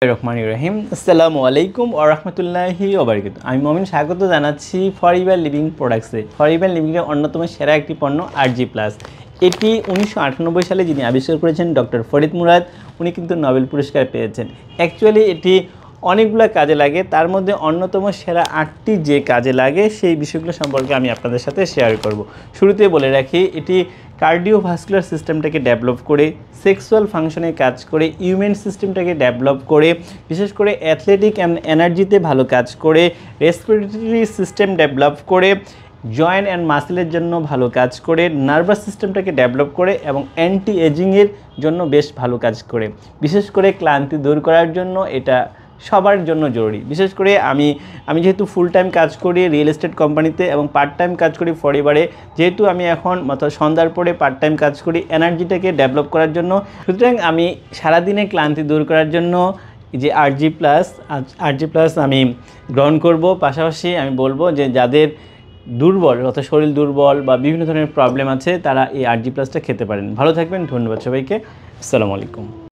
রহমানির রহিম। আসসালামু আলাইকুম ওয়া রাহমাতুল্লাহি ওয়া বারাকাতুহু। আমি মমিন স্বাগত জানাচ্ছি ফরএভার লিভিং প্রোডাক্টসে। ফরএভার লিভিংয়ের অন্যতম সেরা একটি পণ্য RG+। এটি 1998 সালে যিনি আবিষ্কার করেছেন ডক্টর ফরিদ মুরাদ, উনি কিন্তু নোবেল পুরস্কার পেয়েছেন। অ্যাকচুয়ালি এটি অনেকগুলো কাজে লাগে, তার মধ্যে অন্যতম সেরা 8টি যে কাজে লাগে সেই বিষয়গুলো সম্পর্কে আমি আপনাদের সাথে শেয়ার করব। শুরুতে বলে রাখি, এটি কার্ডিওভাস্কুলার সিস্টেমটাকে ডেভেলপ করে, সেক্সুয়াল ফাংশনে কাজ করে, ইমিউন সিস্টেমটাকে ডেভেলপ করে, বিশেষ করে অ্যাথলেটিক অ্যান্ড এনার্জিতে ভালো কাজ করে, রেসপিরেটরি সিস্টেম ডেভেলপ করে, জয়েন্ট অ্যান্ড মাসেলের জন্য ভালো কাজ করে, নার্ভাস সিস্টেমটাকে ডেভেলপ করে এবং অ্যান্টি এজিংয়ের জন্য বেশ ভালো কাজ করে। বিশেষ করে ক্লান্তি দূর করার জন্য এটা সবার জন্য জরুরি। বিশেষ করে আমি যেহেতু ফুল টাইম কাজ করি রিয়েল এস্টেট কোম্পানিতে এবং পার্ট টাইম কাজ করি ফরএভারে, যেহেতু আমি এখন সন্ধ্যার পরে পার্ট টাইম কাজ করি এনার্জিটাকে ডেভেলপ করার জন্য, সুতরাং আমি সারাদিনে ক্লান্তি দূর করার জন্য যে RG+ আমি গ্রহণ করব। পাশাপাশি আমি বলবো যে যাদের দুর্বল অর্থাৎ শরীর দুর্বল বা বিভিন্ন ধরনের প্রবলেম আছে তারা এই RG+টা খেতে পারেন। ভালো থাকবেন, ধন্যবাদ সবাইকে। আসসালামু আলাইকুম।